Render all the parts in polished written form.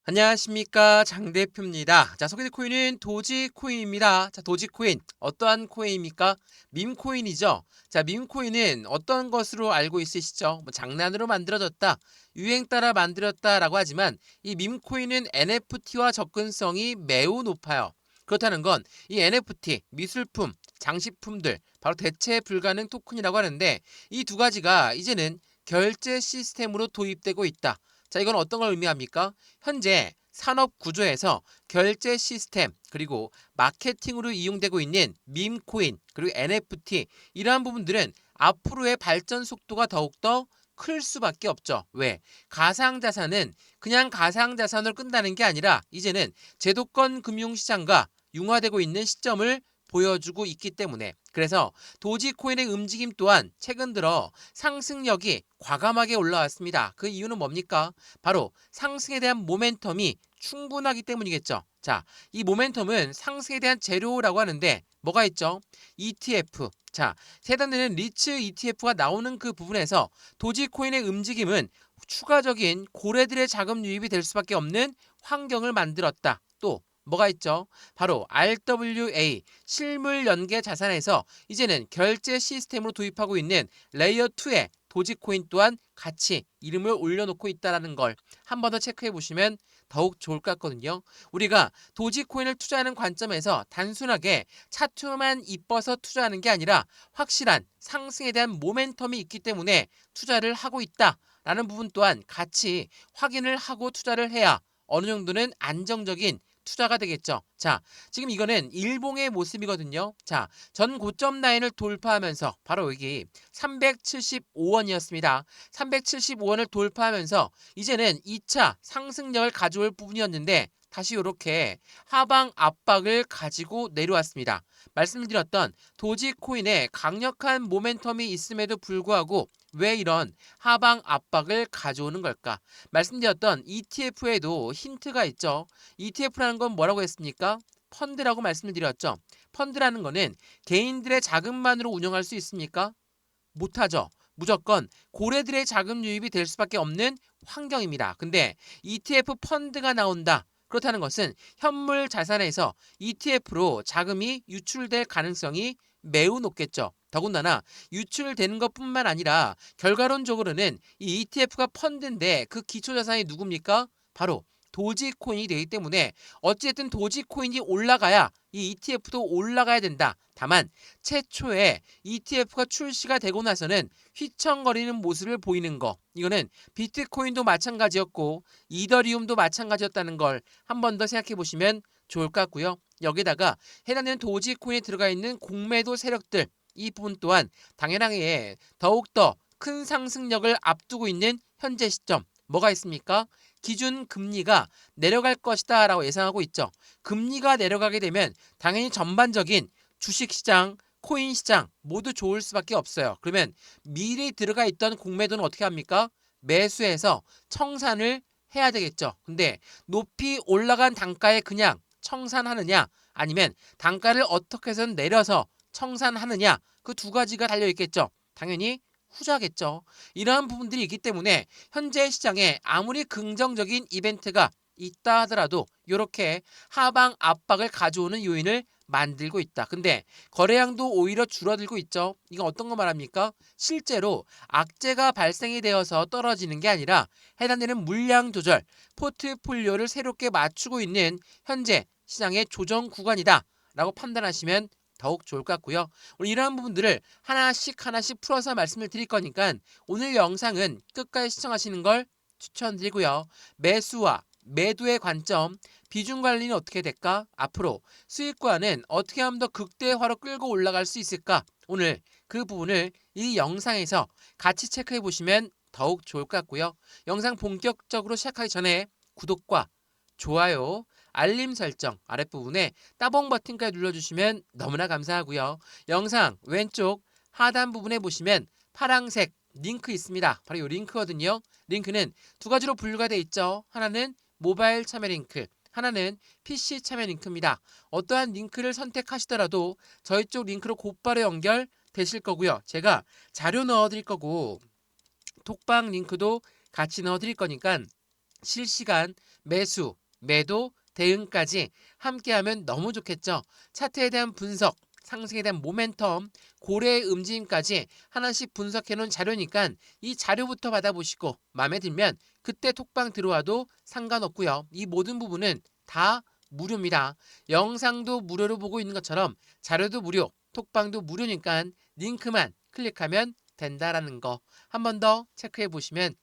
안녕하십니까, 장 대표입니다. 자, 소개될 코인은 도지코인입니다. 자, 도지코인 어떠한 코인입니까? 밈코인이죠. 자, 밈코인은 어떤 것으로 알고 있으시죠? 장난으로 만들어졌다, 유행 따라 만들었다라고 하지만 이 밈코인은 NFT와 접근성이 매우 높아요. 그렇다는 건 이 NFT, 미술품, 장식품들, 바로 대체 불가능 토큰이라고 하는데, 이 두 가지가 이제는 결제 시스템으로 도입되고 있다. 자, 이건 어떤 걸 의미합니까? 현재 산업 구조에서 결제 시스템, 그리고 마케팅으로 이용되고 있는 밈코인, 그리고 NFT, 이러한 부분들은 앞으로의 발전 속도가 더욱더 클 수밖에 없죠. 왜? 가상자산은 그냥 가상자산으로 끝나는 게 아니라 이제는 제도권 금융시장과 융화되고 있는 시점을 보여주고 있기 때문에, 그래서 도지코인의 움직임 또한 최근 들어 상승력이 과감하게 올라왔습니다. 그 이유는 뭡니까? 바로 상승에 대한 모멘텀이 충분하기 때문이겠죠. 자, 이 모멘텀은 상승에 대한 재료라고 하는데 뭐가 있죠? ETF. 자, 세단되는 리츠 ETF가 나오는 그 부분에서 도지코인의 움직임은 추가적인 고래들의 자금 유입이 될 수밖에 없는 환경을 만들었다. 또 뭐가 있죠? 바로 RWA, 실물 연계 자산에서 이제는 결제 시스템으로 도입하고 있는 레이어 2의 도지코인 또한 같이 이름을 올려놓고 있다는 걸 한 번 더 체크해 보시면 더욱 좋을 것 같거든요. 우리가 도지코인을 투자하는 관점에서 단순하게 차트만 이뻐서 투자하는 게 아니라 확실한 상승에 대한 모멘텀이 있기 때문에 투자를 하고 있다라는 부분 또한 같이 확인을 하고 투자를 해야 어느 정도는 안정적인 투자가 되겠죠. 자, 지금 이거는 일봉의 모습이거든요. 자, 전 고점 라인을 돌파하면서 바로 여기 375원이었습니다. 375원을 돌파하면서 이제는 2차 상승력을 가져올 부분이었는데 다시 이렇게 하방 압박을 가지고 내려왔습니다. 말씀드렸던 도지코인의 강력한 모멘텀이 있음에도 불구하고 왜 이런 하방 압박을 가져오는 걸까? 말씀드렸던 ETF에도 힌트가 있죠. ETF라는 건 뭐라고 했습니까? 펀드라고 말씀을 드렸죠. 펀드라는 거는 개인들의 자금만으로 운영할 수 있습니까? 못하죠. 무조건 고래들의 자금 유입이 될 수밖에 없는 환경입니다. 근데 ETF 펀드가 나온다. 그렇다는 것은 현물 자산에서 ETF로 자금이 유출될 가능성이 매우 높겠죠. 더군다나 유출되는 것뿐만 아니라 결과론적으로는 이 ETF가 펀드인데 그 기초 자산이 누굽니까? 바로 도지코인이 되기 때문에 어찌됐든 도지코인이 올라가야 이 ETF도 올라가야 된다. 다만 최초에 ETF가 출시가 되고 나서는 휘청거리는 모습을 보이는 거, 이거는 비트코인도 마찬가지였고 이더리움도 마찬가지였다는 걸 한 번 더 생각해 보시면 좋을 것 같고요. 여기다가 해당되는 도지코인에 들어가 있는 공매도 세력들, 이 부분 또한 당연하게 더욱더 큰 상승력을 앞두고 있는 현재 시점 뭐가 있습니까? 기준 금리가 내려갈 것이다 라고 예상하고 있죠. 금리가 내려가게 되면 당연히 전반적인 주식시장, 코인시장 모두 좋을 수밖에 없어요. 그러면 미리 들어가 있던 공매도는 어떻게 합니까? 매수해서 청산을 해야 되겠죠. 근데 높이 올라간 단가에 그냥 청산하느냐, 아니면 단가를 어떻게 해서든 내려서 청산하느냐, 그 두 가지가 달려 있겠죠. 당연히 후자겠죠. 이러한 부분들이 있기 때문에 현재 시장에 아무리 긍정적인 이벤트가 있다 하더라도 이렇게 하방 압박을 가져오는 요인을 만들고 있다. 근데 거래량도 오히려 줄어들고 있죠. 이건 어떤 거 말합니까? 실제로 악재가 발생이 되어서 떨어지는 게 아니라 해당되는 물량 조절, 포트폴리오를 새롭게 맞추고 있는 현재 시장의 조정 구간이다 라고 판단하시면 더욱 좋을 것 같고요. 오늘 이러한 부분들을 하나씩 풀어서 말씀을 드릴 거니까 오늘 영상은 끝까지 시청하시는 걸 추천드리고요. 매수와 매도의 관점, 비중 관리는 어떻게 될까? 앞으로 수익과는 어떻게 하면 더 극대화로 끌고 올라갈 수 있을까? 오늘 그 부분을 이 영상에서 같이 체크해 보시면 더욱 좋을 것 같고요. 영상 본격적으로 시작하기 전에 구독과 좋아요, 알림 설정 아랫부분에 따봉 버튼까지 눌러주시면 너무나 감사하고요. 영상 왼쪽 하단 부분에 보시면 파랑색 링크 있습니다. 바로 이 링크거든요. 링크는 두 가지로 분류가 되어 있죠. 하나는 모바일 참여 링크, 하나는 PC 참여 링크입니다. 어떠한 링크를 선택하시더라도 저희 쪽 링크로 곧바로 연결되실 거고요. 제가 자료 넣어드릴 거고 톡방 링크도 같이 넣어드릴 거니까 실시간 매수, 매도, 대응까지 함께하면 너무 좋겠죠. 차트에 대한 분석, 상승에 대한 모멘텀, 고래의 움직임까지 하나씩 분석해 놓은 자료니까 이 자료부터 받아보시고 마음에 들면 그때 톡방 들어와도 상관없고요. 이 모든 부분은 다 무료입니다. 영상도 무료로 보고 있는 것처럼 자료도 무료, 톡방도 무료니까 링크만 클릭하면 된다라는 거 한 번 더 체크해 보시면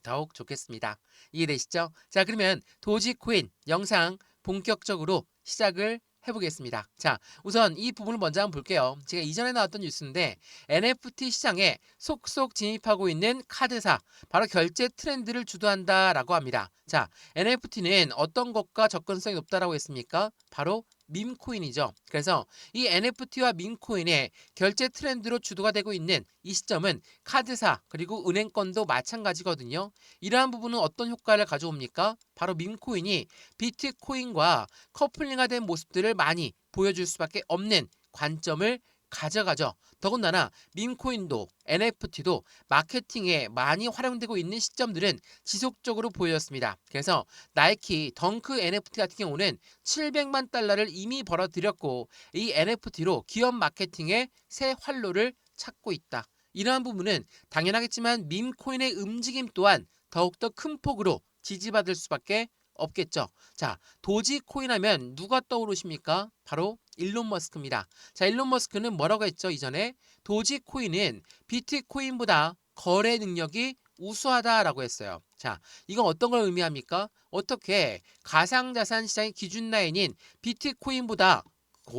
더욱 좋겠습니다. 이해되시죠? 자, 그러면 도지코인 영상 본격적으로 시작을 해보겠습니다. 자, 우선 이 부분을 먼저 한번 볼게요. 제가 이전에 나왔던 뉴스인데 NFT 시장에 속속 진입하고 있는 카드사, 바로 결제 트렌드를 주도한다라고 합니다. 자, NFT는 어떤 것과 접근성이 높다라고 했습니까? 바로 밈코인이죠. 그래서 이 NFT와 밈코인의 결제 트렌드로 주도가 되고 있는 이 시점은 카드사 그리고 은행권도 마찬가지거든요. 이러한 부분은 어떤 효과를 가져옵니까? 바로 밈코인이 비트코인과 커플링화된 모습들을 많이 보여줄 수밖에 없는 관점을 가져가죠. 더군다나 밈코인도 NFT도 마케팅에 많이 활용되고 있는 시점들은 지속적으로 보여졌습니다. 그래서 나이키 덩크 NFT 같은 경우는 700만 달러를 이미 벌어들였고 이 NFT로 기업 마케팅의 새 활로를 찾고 있다. 이러한 부분은 당연하겠지만 밈코인의 움직임 또한 더욱더 큰 폭으로 지지받을 수밖에 없겠죠. 자, 도지코인 하면 누가 떠오르십니까? 바로 일론 머스크입니다. 자, 일론 머스크는 뭐라고 했죠? 이전에 도지코인은 비트코인보다 거래 능력이 우수하다라고 했어요. 자, 이건 어떤 걸 의미합니까? 어떻게 가상자산 시장의 기준 라인인 비트코인보다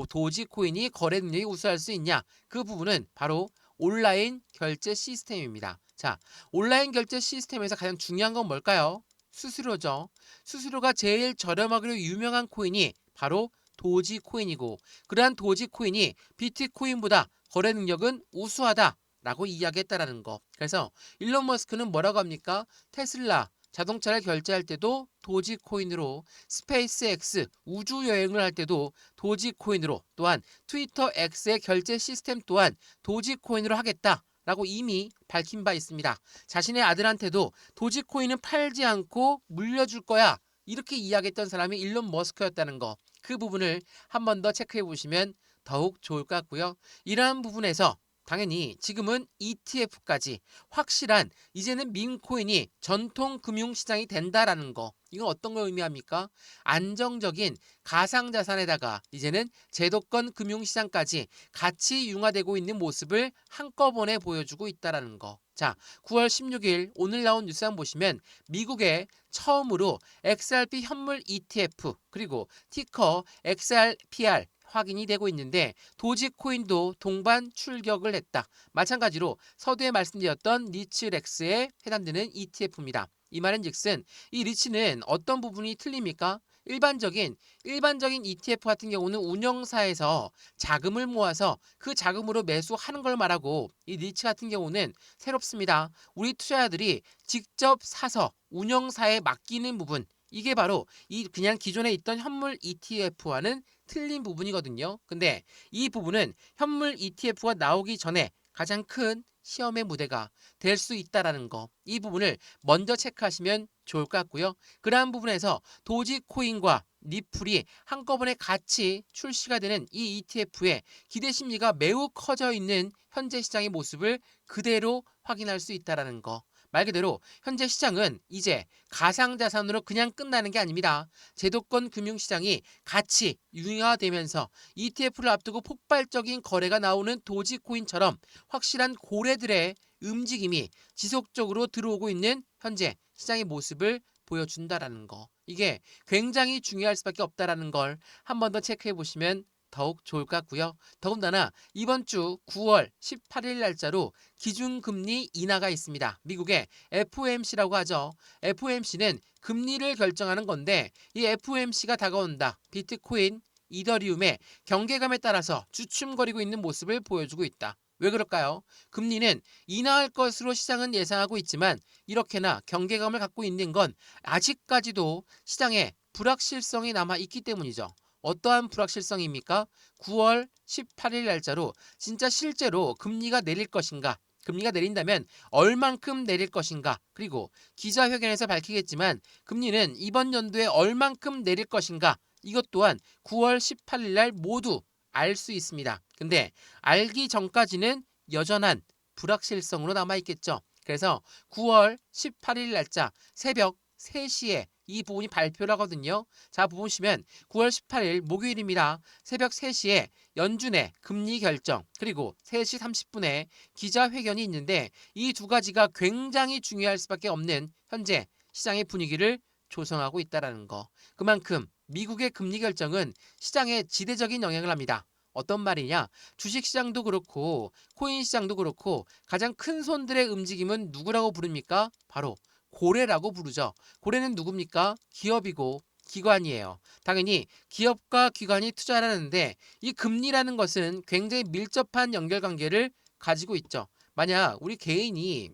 도지코인이 거래 능력이 우수할 수 있냐? 그 부분은 바로 온라인 결제 시스템입니다. 자, 온라인 결제 시스템에서 가장 중요한 건 뭘까요? 수수료죠. 수수료가 제일 저렴하기로 유명한 코인이 바로 도지코인이고 그러한 도지코인이 비트코인보다 거래 능력은 우수하다라고 이야기했다라는 거. 그래서 일론 머스크는 뭐라고 합니까? 테슬라 자동차를 결제할 때도 도지코인으로, 스페이스X 우주 여행을 할 때도 도지코인으로, 또한 트위터 X의 결제 시스템 또한 도지코인으로 하겠다라고 이미 밝힌 바 있습니다. 자신의 아들한테도 도지코인은 팔지 않고 물려줄 거야, 이렇게 이야기했던 사람이 일론 머스크였다는 거, 그 부분을 한 번 더 체크해 보시면 더욱 좋을 것 같고요. 이러한 부분에서 당연히 지금은 ETF까지 확실한, 이제는 밈코인이 전통 금융시장이 된다라는 거, 이건 어떤 걸 의미합니까? 안정적인 가상자산에다가 이제는 제도권 금융시장까지 같이 융화되고 있는 모습을 한꺼번에 보여주고 있다라는 거. 자, 9월 16일 오늘 나온 뉴스 한번 보시면 미국에 처음으로 XRP 현물 ETF 그리고 티커 XRPR 확인이 되고 있는데 도지코인도 동반 출격을 했다. 마찬가지로 서두에 말씀드렸던 리츠렉스에 해당되는 ETF입니다. 이 말인즉슨 이 리츠는 어떤 부분이 틀립니까? 일반적인 ETF 같은 경우는 운영사에서 자금을 모아서 그 자금으로 매수하는 걸 말하고, 이 리츠 같은 경우는 새롭습니다. 우리 투자자들이 직접 사서 운영사에 맡기는 부분, 이게 바로 이 그냥 기존에 있던 현물 ETF와는 틀린 부분이거든요. 근데 이 부분은 현물 ETF가 나오기 전에 가장 큰 시험의 무대가 될 수 있다라는 거, 이 부분을 먼저 체크하시면 좋을 것 같고요. 그러한 부분에서 도지코인과 리플이 한꺼번에 같이 출시가 되는 이 ETF의 기대 심리가 매우 커져 있는 현재 시장의 모습을 그대로 확인할 수 있다라는 거. 말 그대로 현재 시장은 이제 가상자산으로 그냥 끝나는 게 아닙니다. 제도권 금융시장이 같이 융화되면서 ETF를 앞두고 폭발적인 거래가 나오는 도지코인처럼 확실한 고래들의 움직임이 지속적으로 들어오고 있는 현재 시장의 모습을 보여준다라는 거. 이게 굉장히 중요할 수밖에 없다라는 걸 한 번 더 체크해 보시면 더욱 좋을 것 같고요. 더군다나 이번 주 9월 18일 날짜로 기준금리 인하가 있습니다. 미국의 FOMC라고 하죠. FOMC는 금리를 결정하는 건데 이 FOMC가 다가온다. 비트코인, 이더리움의 경계감에 따라서 주춤거리고 있는 모습을 보여주고 있다. 왜 그럴까요? 금리는 인하할 것으로 시장은 예상하고 있지만 이렇게나 경계감을 갖고 있는 건 아직까지도 시장에 불확실성이 남아 있기 때문이죠. 어떠한 불확실성입니까? 9월 18일 날짜로 진짜 실제로 금리가 내릴 것인가? 금리가 내린다면 얼만큼 내릴 것인가, 그리고 기자회견에서 밝히겠지만 금리는 이번 연도에 얼만큼 내릴 것인가, 이것 또한 9월 18일 날 모두 알 수 있습니다. 근데 알기 전까지는 여전한 불확실성으로 남아있겠죠. 그래서 9월 18일 날짜 새벽 3시에 이 부분이 발표를 하거든요. 자, 보시면 9월 18일 목요일입니다. 새벽 3시에 연준의 금리 결정, 그리고 3시 30분에 기자회견이 있는데 이 두 가지가 굉장히 중요할 수밖에 없는 현재 시장의 분위기를 조성하고 있다는 거. 그만큼 미국의 금리 결정은 시장에 지대적인 영향을 합니다. 어떤 말이냐? 주식시장도 그렇고 코인 시장도 그렇고 가장 큰 손들의 움직임은 누구라고 부릅니까? 바로 고래라고 부르죠. 고래는 누굽니까? 기업이고 기관이에요. 당연히 기업과 기관이 투자를 하는데 이 금리라는 것은 굉장히 밀접한 연결관계를 가지고 있죠. 만약 우리 개인이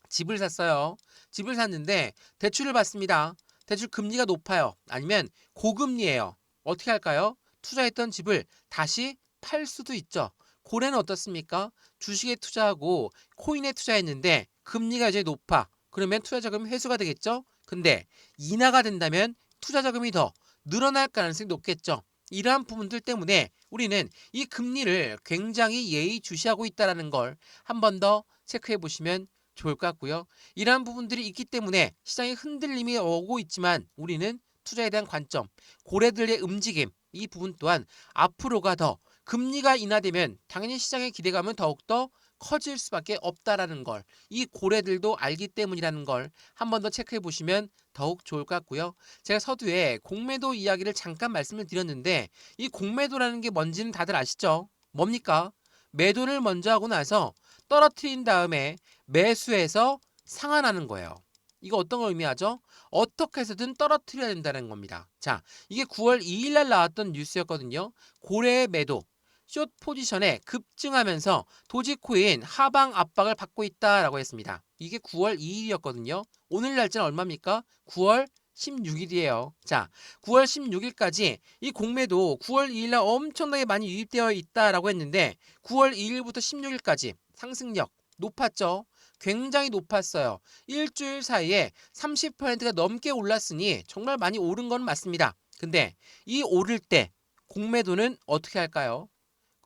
집을 샀어요. 집을 샀는데 대출을 받습니다. 대출 금리가 높아요. 아니면 고금리예요. 어떻게 할까요? 투자했던 집을 다시 팔 수도 있죠. 고래는 어떻습니까? 주식에 투자하고 코인에 투자했는데 금리가 이제 높아. 그러면 투자 자금이 회수가 되겠죠? 근데 인하가 된다면 투자 자금이 더 늘어날 가능성이 높겠죠. 이러한 부분들 때문에 우리는 이 금리를 굉장히 예의주시하고 있다는 걸 한 번 더 체크해 보시면 좋을 것 같고요. 이러한 부분들이 있기 때문에 시장에 흔들림이 오고 있지만 우리는 투자에 대한 관점, 고래들의 움직임, 이 부분 또한 앞으로가 더 금리가 인하되면 당연히 시장의 기대감은 더욱더 커질 수밖에 없다라는 걸, 이 고래들도 알기 때문이라는 걸 한 번 더 체크해 보시면 더욱 좋을 것 같고요. 제가 서두에 공매도 이야기를 잠깐 말씀을 드렸는데 이 공매도라는 게 뭔지는 다들 아시죠? 뭡니까? 매도를 먼저 하고 나서 떨어뜨린 다음에 매수해서 상환하는 거예요. 이거 어떤 걸 의미하죠? 어떻게 해서든 떨어뜨려야 된다는 겁니다. 자, 이게 9월 2일 날 나왔던 뉴스였거든요. 고래의 매도, 숏 포지션에 급증하면서 도지코인 하방 압박을 받고 있다라고 했습니다. 이게 9월 2일이었거든요. 오늘 날짜는 얼마입니까? 9월 16일이에요. 자, 9월 16일까지 이 공매도 9월 2일 날 엄청나게 많이 유입되어 있다라고 했는데 9월 2일부터 16일까지 상승력 높았죠. 굉장히 높았어요. 일주일 사이에 30%가 넘게 올랐으니 정말 많이 오른 건 맞습니다. 근데 이 오를 때 공매도는 어떻게 할까요?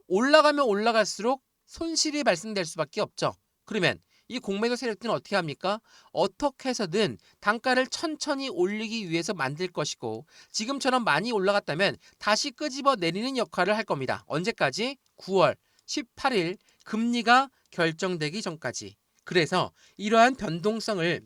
올라가면 올라갈수록 손실이 발생될 수밖에 없죠. 그러면 이 공매도 세력들은 어떻게 합니까? 어떻게 해서든 단가를 천천히 올리기 위해서 만들 것이고 지금처럼 많이 올라갔다면 다시 끄집어 내리는 역할을 할 겁니다. 언제까지? 9월 18일 금리가 결정되기 전까지. 그래서 이러한 변동성을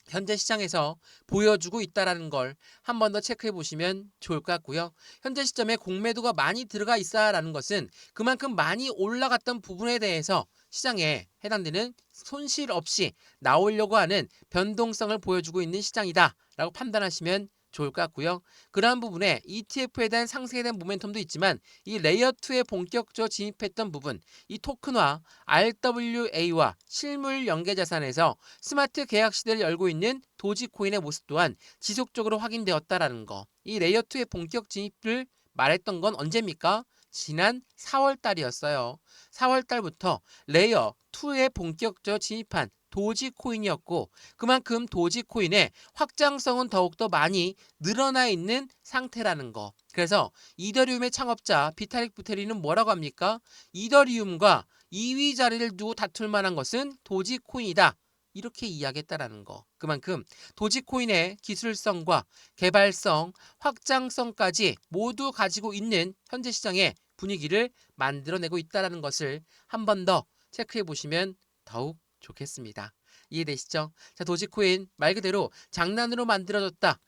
현재 시장에서 보여주고 있다는 걸 한 번 더 체크해 보시면 좋을 것 같고요. 현재 시점에 공매도가 많이 들어가 있다라는 것은 그만큼 많이 올라갔던 부분에 대해서 시장에 해당되는 손실 없이 나오려고 하는 변동성을 보여주고 있는 시장이다라고 판단하시면 좋을 것 같고요. 그러한 부분에 ETF에 대한 상승에 대한 모멘텀도 있지만 이 레이어2에 본격적으로 진입했던 부분, 이 토큰화, RWA와 실물 연계 자산에서 스마트 계약 시대를 열고 있는 도지코인의 모습 또한 지속적으로 확인되었다라는 거. 이 레이어2의 본격 진입을 말했던 건 언제입니까? 지난 4월 달이었어요. 4월 달부터 레이어2에 본격적으로 진입한 도지코인이었고 그만큼 도지코인의 확장성은 더욱더 많이 늘어나 있는 상태라는 거. 그래서 이더리움의 창업자 비타릭 부테리는 뭐라고 합니까? 이더리움과 2위 자리를 두고 다툴 만한 것은 도지코인이다. 이렇게 이야기했다라는 거. 그만큼 도지코인의 기술성과 개발성, 확장성까지 모두 가지고 있는 현재 시장의 분위기를 만들어내고 있다는 것을 한 번 더 체크해 보시면 더욱 좋겠습니다. 이해되시죠? 자, 도지코인 말 그대로 장난으로 만들어졌다.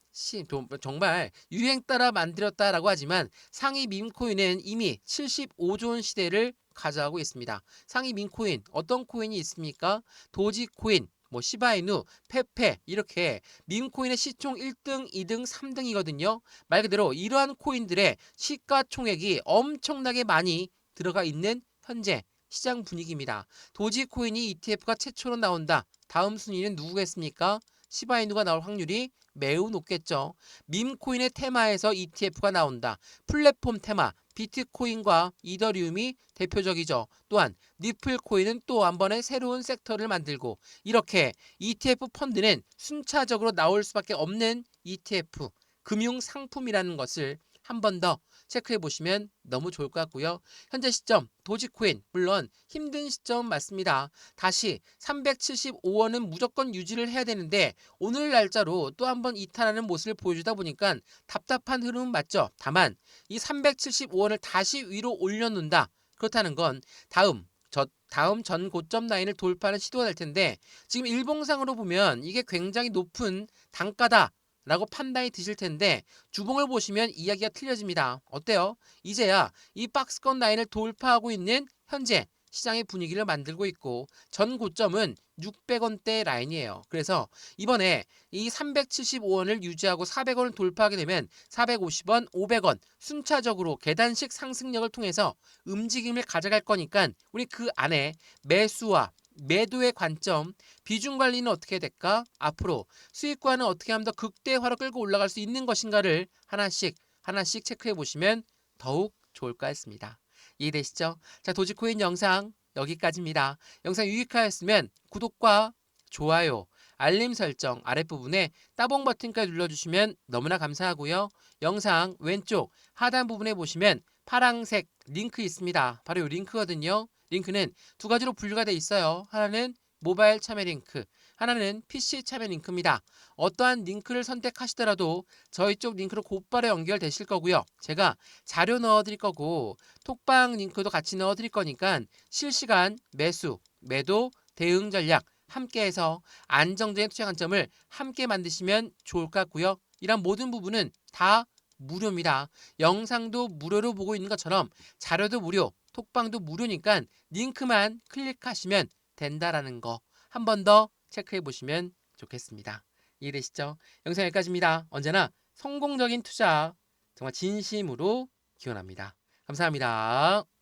정말 유행 따라 만들었다라고 하지만 상위 밈코인은 이미 75조 원 시대를 가져가고 있습니다. 상위 밈코인 어떤 코인이 있습니까? 도지코인, 시바이누, 페페 이렇게 밈코인의 시총 1등, 2등, 3등이거든요. 말 그대로 이러한 코인들의 시가총액이 엄청나게 많이 들어가 있는 현재 시장 분위기입니다. 도지코인이 ETF가 최초로 나온다. 다음 순위는 누구겠습니까? 시바이누가 나올 확률이 매우 높겠죠. 밈코인의 테마에서 ETF가 나온다. 플랫폼 테마, 비트코인과 이더리움이 대표적이죠. 또한 니플코인은 또 한 번의 새로운 섹터를 만들고 이렇게 ETF 펀드는 순차적으로 나올 수밖에 없는 ETF, 금융 상품이라는 것을 한 번 더 체크해 보시면 너무 좋을 것 같고요. 현재 시점 도지코인 물론 힘든 시점 맞습니다. 다시 375원은 무조건 유지를 해야 되는데 오늘 날짜로 또 한 번 이탈하는 모습을 보여주다 보니까 답답한 흐름은 맞죠. 다만 이 375원을 다시 위로 올려놓는다. 그렇다는 건 다음 전 고점 라인을 돌파하는 시도가 될 텐데 지금 일봉상으로 보면 이게 굉장히 높은 단가다. 라고 판단이 드실 텐데 주봉을 보시면 이야기가 틀려집니다. 어때요? 이제야 이 박스권 라인을 돌파하고 있는 현재 시장의 분위기를 만들고 있고 전 고점은 600원대 라인이에요. 그래서 이번에 이 375원을 유지하고 400원을 돌파하게 되면 450원, 500원 순차적으로 계단식 상승력을 통해서 움직임을 가져갈 거니까 우리 그 안에 매수와 매도의 관점, 비중 관리는 어떻게 될까? 앞으로 수익과는 어떻게 하면 더 극대화로 끌고 올라갈 수 있는 것인가를 하나씩 체크해 보시면 더욱 좋을까 했습니다. 이해되시죠? 자, 도지코인 영상 여기까지입니다. 영상 유익하였으면 구독과 좋아요, 알림 설정 아랫부분에 따봉 버튼까지 눌러주시면 너무나 감사하고요. 영상 왼쪽 하단 부분에 보시면 파랑색 링크 있습니다. 바로 이 링크거든요. 링크는 두 가지로 분류가 되어 있어요. 하나는 모바일 참여 링크, 하나는 PC 참여 링크입니다. 어떠한 링크를 선택하시더라도 저희 쪽 링크로 곧바로 연결되실 거고요. 제가 자료 넣어드릴 거고 톡방 링크도 같이 넣어드릴 거니까 실시간 매수, 매도, 대응 전략 함께해서 안정적인 투자 관점을 함께 만드시면 좋을 것 같고요. 이런 모든 부분은 다 무료입니다. 영상도 무료로 보고 있는 것처럼 자료도 무료, 톡방도 무료니까 링크만 클릭하시면 된다라는 거 한 번 더 체크해 보시면 좋겠습니다. 이해되시죠? 영상 여기까지입니다. 언제나 성공적인 투자 정말 진심으로 기원합니다. 감사합니다.